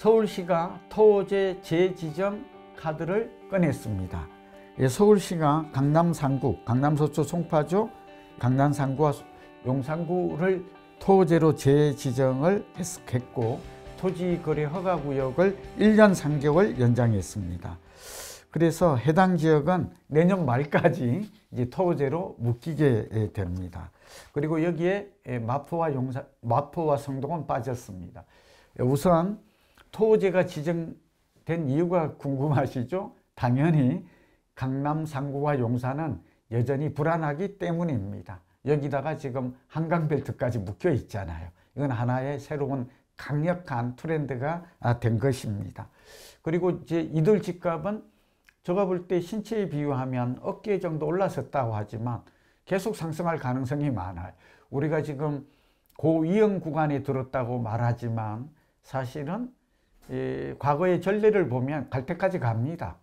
서울시가 토호제 재지정 카드를 꺼냈습니다. 서울시가 강남 3구, 강남 서초 송파구, 강남 3구와 용산구를 토호제로 재지정을 했고 토지거래 허가구역을 1년 3개월 연장했습니다. 그래서 해당 지역은 내년 말까지 이제 토호제로 묶이게 됩니다. 그리고 여기에 마포와 성동은 빠졌습니다. 우선 토호제가 지정된 이유가 궁금하시죠? 당연히 강남 3구와 용산은 여전히 불안하기 때문입니다. 여기다가 지금 한강벨트까지 묶여 있잖아요. 이건 하나의 새로운 강력한 트렌드가 된 것입니다. 그리고 이제 이들 집값은 제가 볼 때 신체에 비유하면 어깨 정도 올라섰다고 하지만 계속 상승할 가능성이 많아요. 우리가 지금 고위험 구간에 들었다고 말하지만 사실은 과거의 전례를 보면 갈 때까지 갑니다.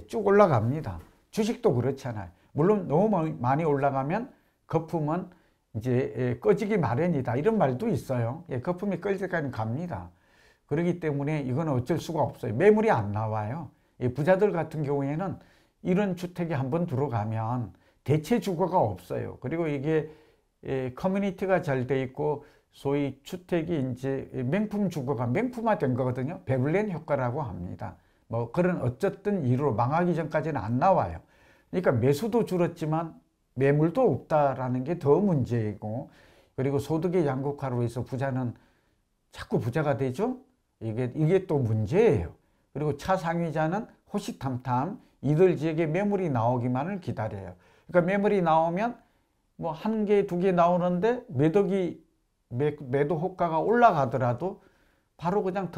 쭉 올라갑니다. 주식도 그렇잖아요. 물론 너무 많이 올라가면 거품은 이제 꺼지기 마련이다, 이런 말도 있어요. 거품이 꺼질 때까지 갑니다. 그렇기 때문에 이건 어쩔 수가 없어요. 매물이 안 나와요. 부자들 같은 경우에는 이런 주택에 한번 들어가면 대체 주거가 없어요. 그리고 이게 커뮤니티가 잘 돼 있고 소위 주택이 이제 명품 주거가 명품화된 거거든요. 베블렌 효과라고 합니다. 뭐 그런 어쨌든 이유로 망하기 전까지는 안 나와요. 그러니까 매수도 줄었지만 매물도 없다라는 게 더 문제이고, 그리고 소득의 양극화로 해서 부자는 자꾸 부자가 되죠. 이게 또 문제예요. 그리고 차상위자는 호시탐탐 이들 지역에 매물이 나오기만을 기다려요. 그러니까 매물이 나오면 뭐 한 개, 두 개 나오는데 매도 호가가 올라가더라도 바로 그냥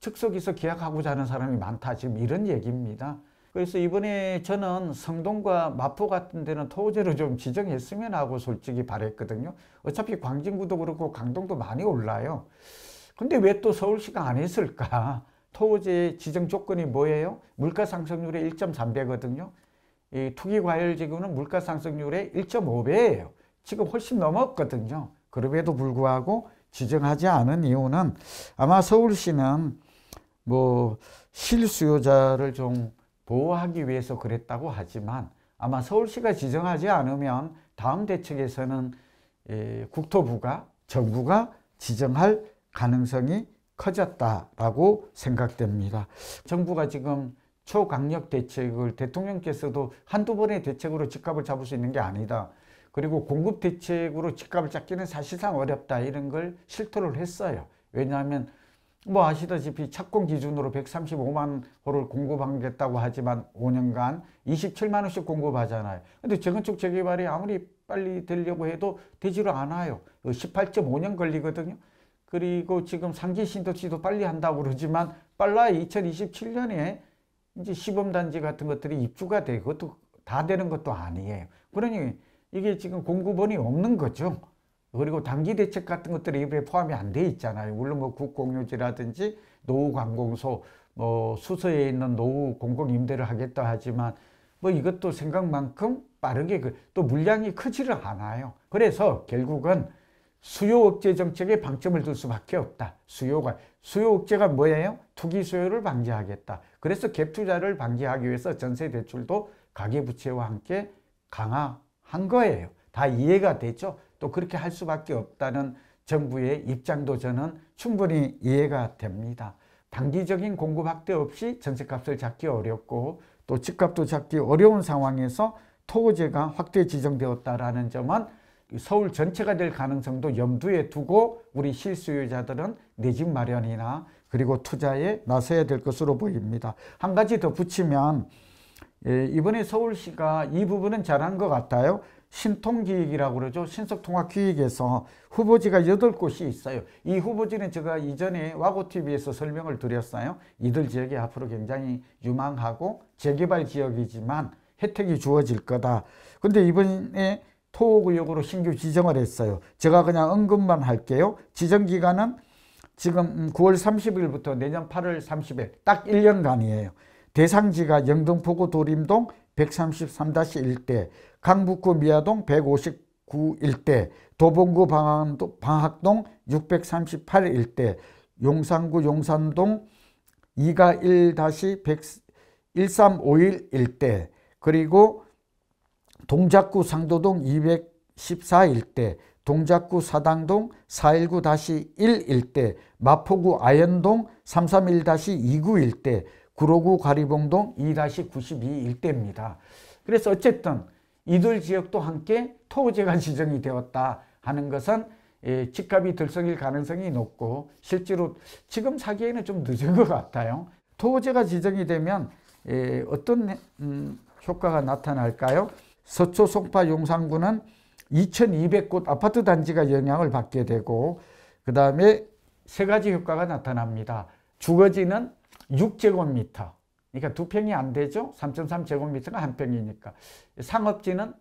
즉석에서 계약하고자 하는 사람이 많다, 지금 이런 얘기입니다. 그래서 이번에 저는 성동과 마포 같은 데는 토호제로 좀 지정했으면 하고 솔직히 바랬거든요. 어차피 광진구도 그렇고 강동도 많이 올라요. 근데 왜 또 서울시가 안 했을까? 토호제 지정 조건이 뭐예요? 물가 상승률의 1.3배거든요. 이 투기과열지구는 물가 상승률의 1.5배예요. 지금 훨씬 넘었거든요. 그럼에도 불구하고 지정하지 않은 이유는 아마 서울시는 뭐 실수요자를 좀 보호하기 위해서 그랬다고 하지만 아마 서울시가 지정하지 않으면 다음 대책에서는 국토부가, 정부가 지정할 가능성이 커졌다라고 생각됩니다. 정부가 지금 초강력 대책을 대통령께서도 한두 번의 대책으로 집값을 잡을 수 있는 게 아니다. 그리고 공급 대책으로 집값을 잡기는 사실상 어렵다, 이런 걸 실토를 했어요. 왜냐하면 뭐 아시다시피 착공 기준으로 135만 호를 공급하겠다고 하지만 5년간 27만 호씩 공급하잖아요. 근데 재건축 재개발이 아무리 빨리 되려고 해도 되지를 않아요. 18.5년 걸리거든요. 그리고 지금 상기 신도시도 빨리 한다고 그러지만 빨라야 2027년에 이제 시범단지 같은 것들이 입주가 되고 그것도 다 되는 것도 아니에요. 그러니 이게 지금 공급원이 없는 거죠. 그리고 단기 대책 같은 것들이 이번에 포함이 안 돼 있잖아요. 물론 뭐 국공유지라든지 노후관공소, 뭐 수서에 있는 노후 공공임대를 하겠다 하지만 뭐 이것도 생각만큼 빠르게 또 물량이 크지를 않아요. 그래서 결국은 수요 억제 정책에 방점을 둘 수밖에 없다. 수요 억제가 뭐예요? 투기 수요를 방지하겠다. 그래서 갭 투자를 방지하기 위해서 전세 대출도 가계부채와 함께 강화한 거예요. 다 이해가 되죠? 또 그렇게 할 수밖에 없다는 정부의 입장도 저는 충분히 이해가 됩니다. 단기적인 공급 확대 없이 전세값을 잡기 어렵고 또 집값도 잡기 어려운 상황에서 토호제가 확대 지정되었다는 점은 서울 전체가 될 가능성도 염두에 두고 우리 실수요자들은 내 집 마련이나 그리고 투자에 나서야 될 것으로 보입니다. 한 가지 더 붙이면 이번에 서울시가 이 부분은 잘한 것 같아요. 신통기획이라고 그러죠. 신속통합기획에서 후보지가 8곳이 있어요. 이 후보지는 제가 이전에 와고TV에서 설명을 드렸어요. 이들 지역이 앞으로 굉장히 유망하고 재개발 지역이지만 혜택이 주어질 거다. 근데 이번에 토호구역으로 신규 지정을 했어요. 제가 그냥 언급만 할게요. 지정기간은 지금 9월 30일부터 내년 8월 30일 딱 1년간이에요. 대상지가 영등포구 도림동 133-1대, 강북구 미아동 159 일대, 도봉구 방학동 638 일대, 용산구 용산동 2가 1-1351 일대, 그리고 동작구 상도동 214 일대, 동작구 사당동 419-1 일대, 마포구 아현동 331-29 일대, 구로구 가리봉동 2-92 일대입니다. 그래서 어쨌든 이들 지역도 함께 토지가 지정이 되었다 하는 것은 집값이 들썩일 가능성이 높고, 실제로 지금 사기에는 좀 늦은 것 같아요. 토지가 지정이 되면 어떤 효과가 나타날까요? 서초, 송파, 용산구는 2200곳 아파트 단지가 영향을 받게 되고, 그 다음에 세 가지 효과가 나타납니다. 주거지는 6제곱미터, 그러니까 2평이 안 되죠. 3.3제곱미터가 한 평이니까. 상업지는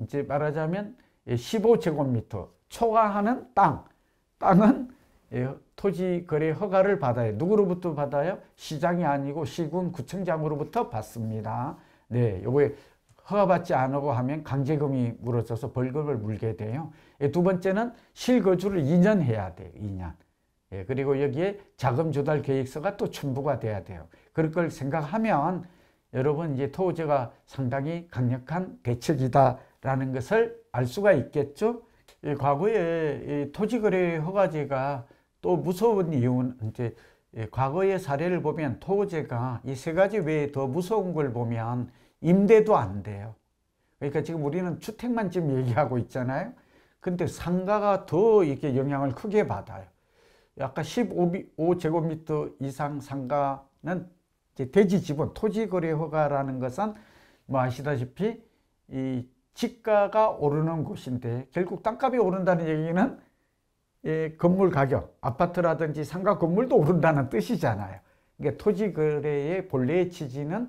이제 말하자면 15제곱미터, 초과하는 땅은 토지 거래 허가를 받아요. 누구로부터 받아요? 시장이 아니고 시군 구청장으로부터 받습니다. 네, 요거에 허가받지 않고 하면 강제금이 물어져서 벌금을 물게 돼요. 두 번째는 실거주를 2년 해야 돼요. 2년. 그리고 여기에 자금 조달 계획서가 또 첨부가 돼야 돼요. 그럴 걸 생각하면 여러분 이제 토지가 상당히 강력한 대책이다라는 것을 알 수가 있겠죠. 과거에 토지거래 허가제가 또 무서운 이유는 이제 과거의 사례를 보면 토지가 이 세 가지 외에 더 무서운 걸 보면 임대도 안 돼요. 그러니까 지금 우리는 주택만 지금 얘기하고 있잖아요. 근데 상가가 더 이렇게 영향을 크게 받아요. 아까 15제곱미터 이상 상가는 이제 대지 지분, 토지 거래 허가라는 것은 뭐 아시다시피 이 지가가 오르는 곳인데, 결국 땅값이 오른다는 얘기는 건물 가격, 아파트라든지 상가 건물도 오른다는 뜻이잖아요. 그러니까 토지 거래의 본래의 취지는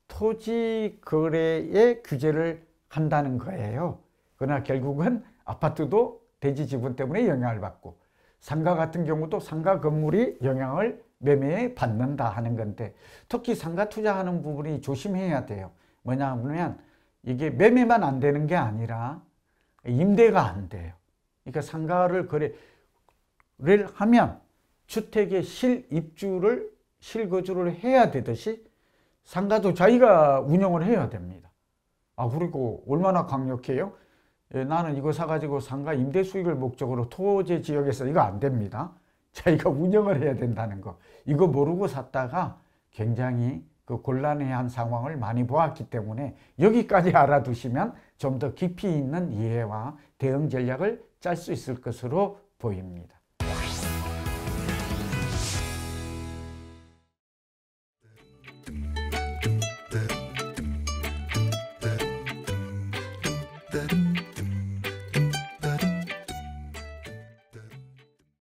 토지 거래의 규제를 한다는 거예요. 그러나 결국은 아파트도 대지 지분 때문에 영향을 받고, 상가 같은 경우도 상가 건물이 영향을 매매에 받는다 하는 건데, 특히 상가 투자하는 부분이 조심해야 돼요. 뭐냐 하면 이게 매매만 안 되는 게 아니라 임대가 안 돼요. 그러니까 상가를 거래를 하면 주택의 실입주를, 실거주를 해야 되듯이 상가도 자기가 운영을 해야 됩니다. 그리고 얼마나 강력해요? 나는 이거 사가지고 상가 임대 수익을 목적으로 토지 지역에서 이거 안 됩니다. 자기가 운영을 해야 된다는 거. 이거 모르고 샀다가 굉장히 그 곤란해한 상황을 많이 보았기 때문에 여기까지 알아두시면 좀 더 깊이 있는 이해와 대응 전략을 짤 수 있을 것으로 보입니다.